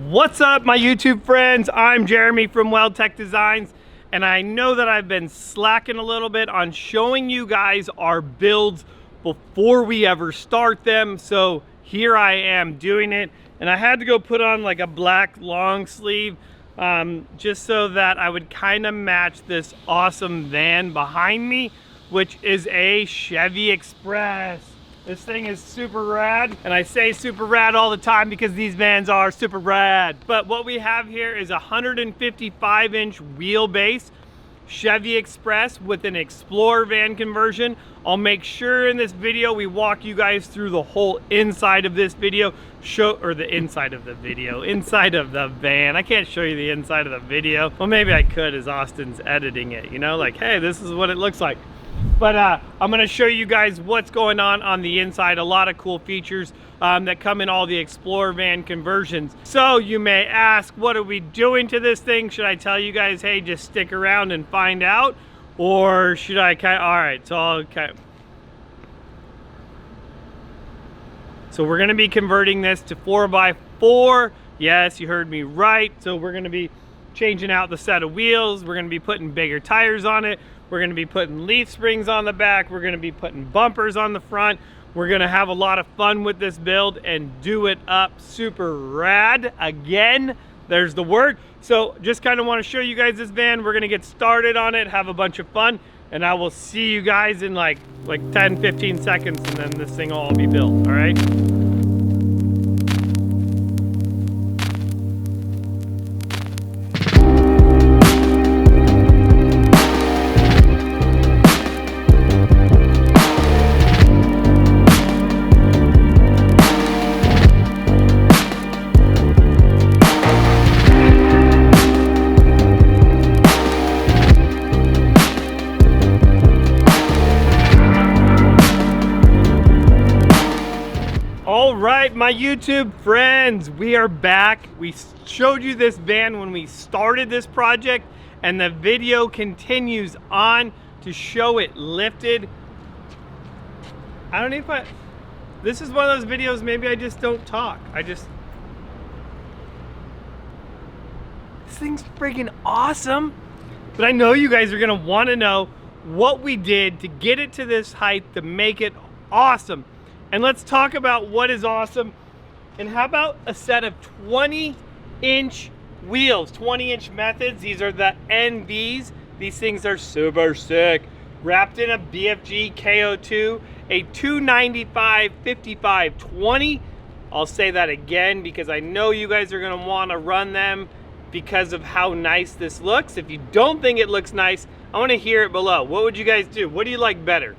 What's up, my YouTube friends? I'm Jeremy from WeldTec Designs, and I know that I've been slacking a little bit on showing you guys our builds before we ever start them. So here I am doing it, and I had to go put on like a black long sleeve just so that I would kind of match this awesome van behind me, which is a Chevy Express. This thing is super rad, and I say super rad all the time because these vans are super rad. But what we have here is a 155-inch wheelbase Chevy Express with an Explorer van conversion. I'll make sure in this video we walk you guys through the whole inside of this video, inside of the van. I can't show you the inside of the video. Well, maybe I could as Austin's editing it, you know, like, hey, this is what it looks like. But I'm going to show you guys what's going on the inside. A lot of cool features that come in all the Explorer van conversions. So you may ask, what are we doing to this thing? Should I tell you guys, hey, just stick around and find out? Or should I all right, so So we're going to be converting this to 4x4. Yes, you heard me right. So we're going to be changing out the set of wheels. We're going to be putting bigger tires on it. We're going to be putting leaf springs on the back. We're going to be putting bumpers on the front. We're going to have a lot of fun with this build and do it up super rad. Again, there's the word. So just kind of want to show you guys this van. We're going to get started on it, have a bunch of fun, and I will see you guys in like 10, 15 seconds, and then this thing will all be built, all right? All right, my YouTube friends, we are back. We showed you this van when we started this project, and the video continues on to show it lifted. I don't know if this is one of those videos, maybe I just don't talk. This thing's freaking awesome. But I know you guys are gonna wanna know what we did to get it to this height to make it awesome. And let's talk about what is awesome. And how about a set of 20-inch wheels, 20-inch methods. These are the NVs. These things are super sick. Wrapped in a BFG KO2, a 295/55/20. I'll say that again because I know you guys are gonna wanna run them because of how nice this looks. If you don't think it looks nice, I wanna hear it below. What would you guys do? What do you like better?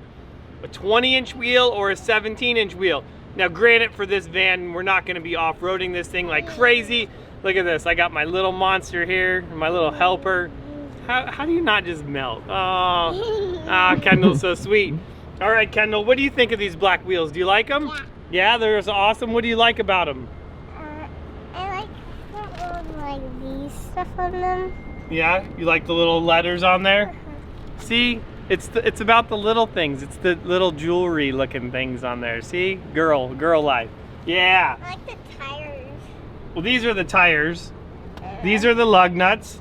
A 20-inch wheel or a 17-inch wheel? Now granted, for this van, we're not gonna be off-roading this thing like crazy. Look at this, I got my little monster here, my little helper. How do you not just melt? Oh, Kendall's so sweet. All right, Kendall, what do you think of these black wheels? Do you like them? Yeah, they're awesome. What do you like about them? I like these stuff on them. Yeah, you like the little letters on there? See? It's about the little things. It's the little jewelry looking things on there. See? Girl life. Yeah. I like the tires. Well, these are the tires. These are the lug nuts,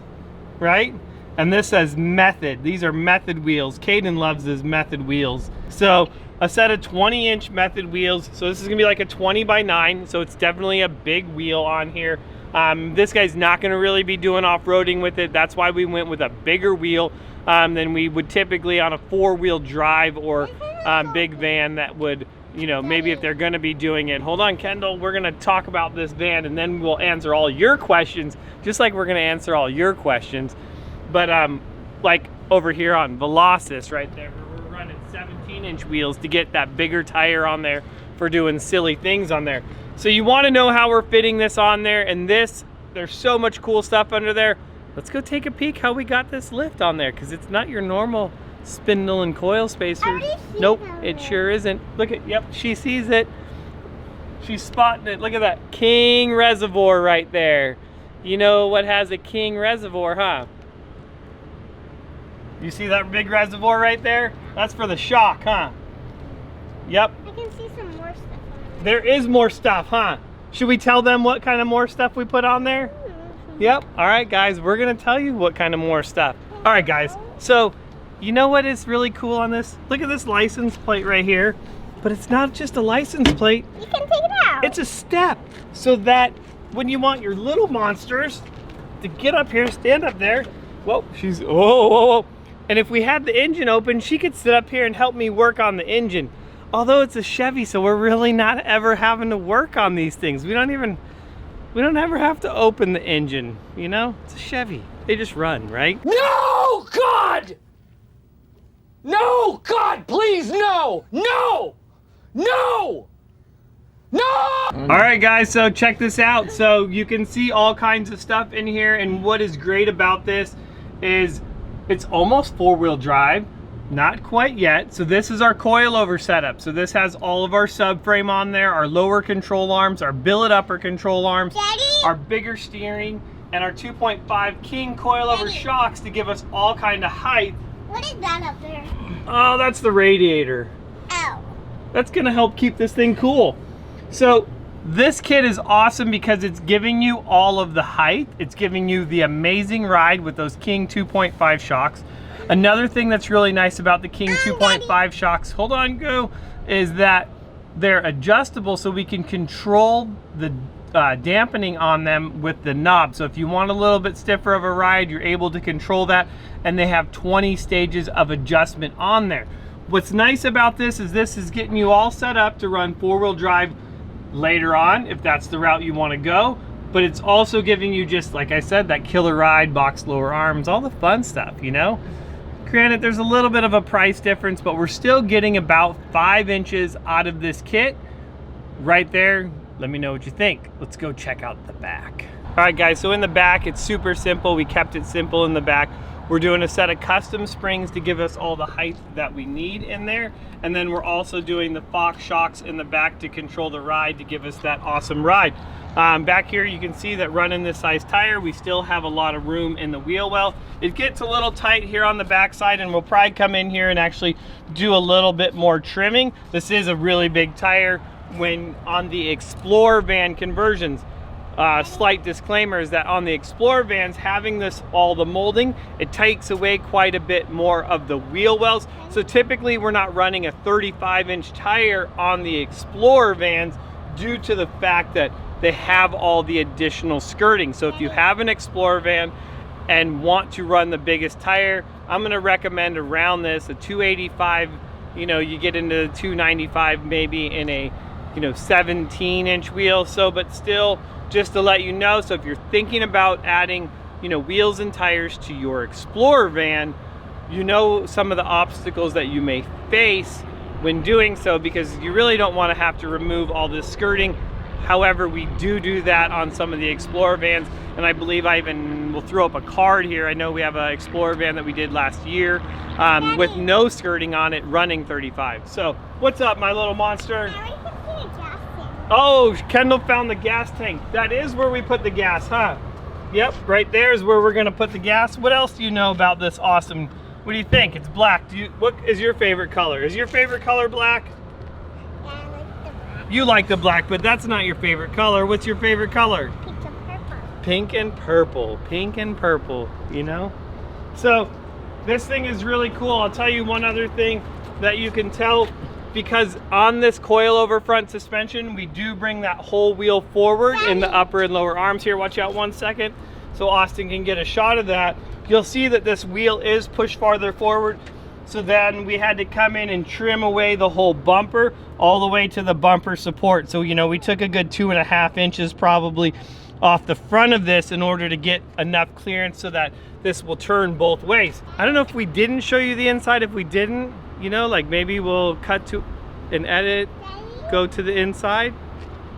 right? And this says method. These are method wheels. Caden loves his method wheels. So a set of 20-inch method wheels. So this is gonna be like a 20x9. So it's definitely a big wheel on here. This guy's not gonna really be doing off-roading with it. That's why we went with a bigger wheel than we would typically on a 4-wheel drive or big van that would, you know, maybe if they're gonna be doing it. Hold on, Kendall, we're gonna talk about this van and then we'll answer all your questions, just like we're gonna answer all your questions. But like over here on Velocis right there, we're running 17-inch wheels to get that bigger tire on there for doing silly things on there. So you wanna know how we're fitting this on there, and there's so much cool stuff under there. Let's go take a peek how we got this lift on there, because it's not your normal spindle and coil spacer. Nope, it sure isn't. Look at, yep, she sees it. She's spotting it. Look at that King reservoir right there. You know what has a King reservoir, huh? You see that big reservoir right there? That's for the shock, huh? Yep. I can see some more stuff on there. There is more stuff, huh? Should we tell them what kind of more stuff we put on there? Yep. All right, guys, we're gonna tell you what kind of more stuff. All right, guys, so you know what is really cool on this? Look at this license plate right here. But it's not just a license plate. You can take it out. It's a step, so that when you want your little monsters to get up here, stand up there. Whoa, she's, whoa, whoa, whoa. And if we had the engine open, she could sit up here and help me work on the engine. Although it's a Chevy, so we're really not ever having to work on these things. We don't ever have to open the engine, you know? It's a Chevy. They just run, right? No, God! No, God, please, no! No! No! No! All right, guys, so check this out. So you can see all kinds of stuff in here, and what is great about this is it's almost four-wheel drive. Not quite yet. So this is our coilover setup. So this has all of our subframe on there, our lower control arms, our billet upper control arms, Daddy? our bigger steering, and our 2.5 King coilover Daddy? shocks to give us all kind of height. What is that up there? Oh, that's the radiator. Oh. That's gonna help keep this thing cool. So this kit is awesome because it's giving you all of the height. It's giving you the amazing ride with those King 2.5 shocks. Another thing that's really nice about the King 2.5 shocks, hold on, go, is that they're adjustable, so we can control the dampening on them with the knob. So if you want a little bit stiffer of a ride, you're able to control that, and they have 20 stages of adjustment on there. What's nice about this is getting you all set up to run four-wheel drive later on, if that's the route you want to go, but it's also giving you, just like I said, that killer ride, box lower arms, all the fun stuff, you know? Granted, there's a little bit of a price difference, but we're still getting about 5 inches out of this kit. Right there, let me know what you think. Let's go check out the back. All right, guys, so in the back, it's super simple. We kept it simple in the back. We're doing a set of custom springs to give us all the height that we need in there. And then we're also doing the Fox shocks in the back to control the ride to give us that awesome ride. Back here, you can see that running this size tire, we still have a lot of room in the wheel well. It gets a little tight here on the backside, and we'll probably come in here and actually do a little bit more trimming. This is a really big tire. When on the Explorer van conversions, slight disclaimer is that on the Explorer vans, having this all the molding, it takes away quite a bit more of the wheel wells. So typically we're not running a 35-inch tire on the Explorer vans due to the fact that they have all the additional skirting. So if you have an Explorer van and want to run the biggest tire, I'm gonna recommend around this, a 285, you know, you get into 295 maybe in a, you know, 17-inch wheel. So, but still, just to let you know, so if you're thinking about adding, you know, wheels and tires to your Explorer van, you know some of the obstacles that you may face when doing so, because you really don't want to have to remove all this skirting. However, we do that on some of the Explorer vans, and I believe I even will throw up a card here. I know we have an Explorer van that we did last year with no skirting on it, running 35. So, what's up, my little monster? Oh, Kendall found the gas tank. That is where we put the gas, huh? Yep, right there is where we're gonna put the gas. What else do you know about this awesome? What do you think? It's black. What is your favorite color? Is your favorite color black? Yeah, I like the black. You like the black, but that's not your favorite color. What's your favorite color? Pink and purple. Pink and purple. Pink and purple, you know? So this thing is really cool. I'll tell you one other thing that you can tell, because on this coilover front suspension, we do bring that whole wheel forward in the upper and lower arms here. Watch out 1 second so Austin can get a shot of that. You'll see that this wheel is pushed farther forward. So then we had to come in and trim away the whole bumper all the way to the bumper support. So, you know, we took a good 2.5 inches probably off the front of this in order to get enough clearance so that this will turn both ways. I don't know if we didn't show you the inside. If we didn't, you know, like maybe we'll cut to an edit, go to the inside.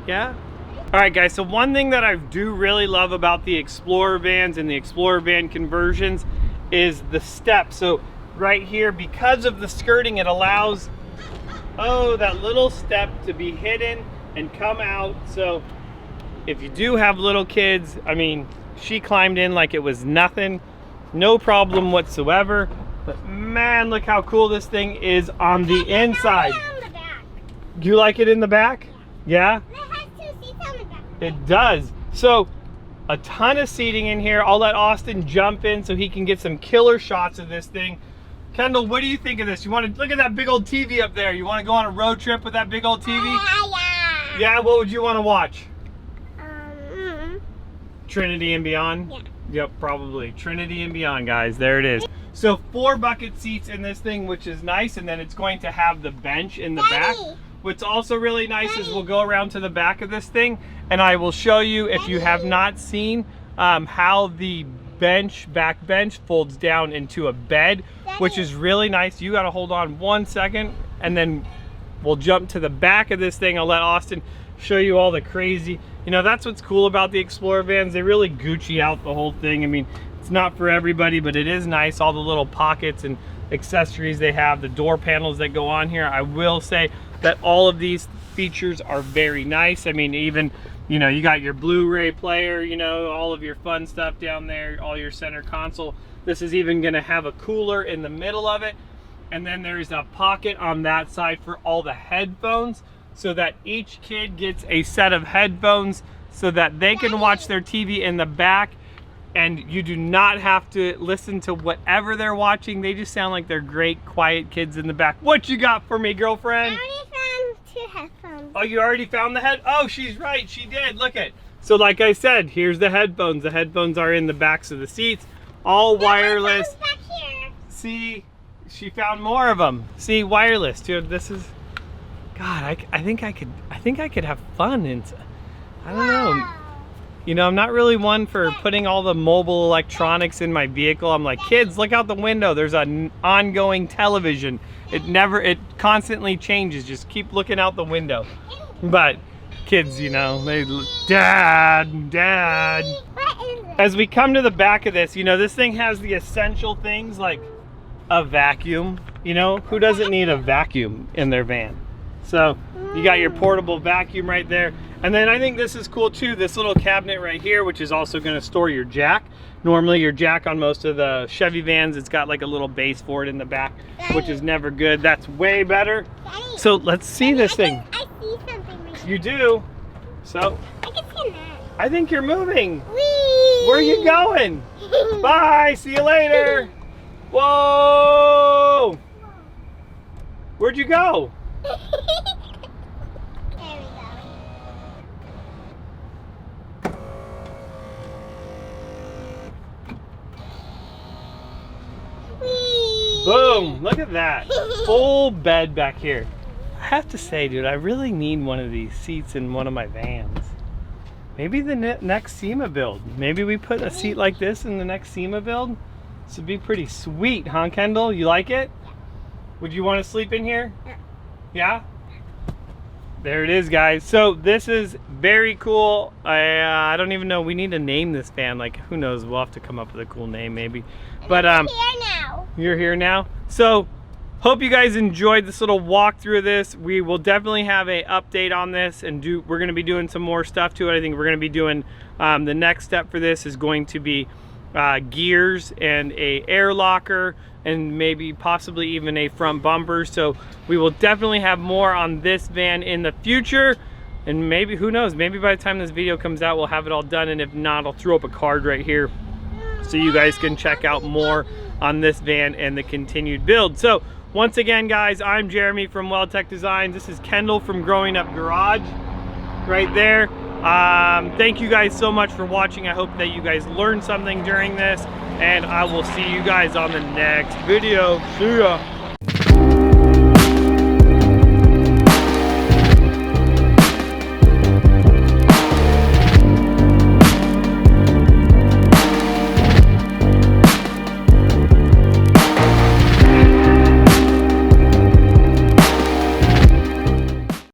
Yeah. All right, guys, so one thing that I do really love about the Explorer vans and the Explorer van conversions is the step. So right here, because of the skirting, it allows, oh, that little step to be hidden and come out. So if you do have little kids, I mean, she climbed in like it was nothing, no problem whatsoever. But man, look how cool this thing is on the inside. On the back. Do you like it in the back? Yeah? It has 2 seats on the back. It does. So a ton of seating in here. I'll let Austin jump in so he can get some killer shots of this thing. Kendall, what do you think of this? You want to look at that big old TV up there? You want to go on a road trip with that big old TV? Yeah. Yeah, what would you want to watch? Um, Trinity and Beyond? Yeah. Yep, probably. Trinity and Beyond, guys. There it is. So 4 bucket seats in this thing, which is nice, and then it's going to have the bench in the back. What's also really nice is we'll go around to the back of this thing, and I will show you, if you have not seen, how the back bench folds down into a bed, which is really nice. You got to hold on 1 second, and then we'll jump to the back of this thing. I'll let Austin show you all the crazy, you know, that's what's cool about the Explorer vans. They really Gucci out the whole thing. I mean, it's not for everybody, but it is nice. All the little pockets and accessories they have, the door panels that go on here. I will say that all of these features are very nice. I mean, even, you know, you got your Blu-ray player, you know, all of your fun stuff down there, all your center console. This is even gonna have a cooler in the middle of it. And then there's a pocket on that side for all the headphones, so that each kid gets a set of headphones so that they can watch their TV in the back, and you do not have to listen to whatever they're watching. They just sound like they're great, quiet kids in the back. What you got for me, girlfriend? I already found 2 headphones. Oh, you already found the head? Oh, she's right, she did, look it. So like I said, here's the headphones. The headphones are in the backs of the seats, all wireless. Back here. See, she found more of them. See, wireless, dude, this is, God, I think I could have fun, and I don't know. You know, I'm not really one for putting all the mobile electronics in my vehicle. I'm like, kids, look out the window. There's an ongoing television. It constantly changes. Just keep looking out the window. But kids, you know, Dad. What is it? As we come to the back of this, you know, this thing has the essential things like a vacuum. You know, who doesn't need a vacuum in their van? So you got your portable vacuum right there. And then I think this is cool too, this little cabinet right here, which is also gonna store your jack. Normally your jack on most of the Chevy vans, it's got like a little base for it in the back, which is never good. That's way better. Daddy, So let's see this thing. I see something right here. You do. So I can see that. I think you're moving. Whee! Where are you going? Bye, see you later. Whoa! Where'd you go? There we go. Whee! Boom, look at that. Full bed back here. I have to say, dude, I really need one of these seats in one of my vans. Maybe the next SEMA build. Maybe we put a seat like this in the next SEMA build. This would be pretty sweet, huh, Kendall? You like it? Would you want to sleep in here? Yeah? There it is, guys. So this is very cool. I don't even know. We need to name this van. Like, who knows? We'll have to come up with a cool name maybe. But I'm here now. you're here now. So hope you guys enjoyed this little walkthrough of this. We will definitely have a update on this, and we're going to be doing some more stuff to it. I think we're going to be doing the next step for this is going to be gears and a air locker, and maybe possibly even a front bumper. So we will definitely have more on this van in the future, and maybe, who knows, maybe by the time this video comes out we'll have it all done, and if not, I'll throw up a card right here so you guys can check out more on this van and the continued build. So once again, guys, I'm Jeremy from WeldTec Designs. This is Kendall from Growing Up Garage right there. Thank you guys so much for watching. I hope that you guys learned something during this, and I will see you guys on the next video. See ya.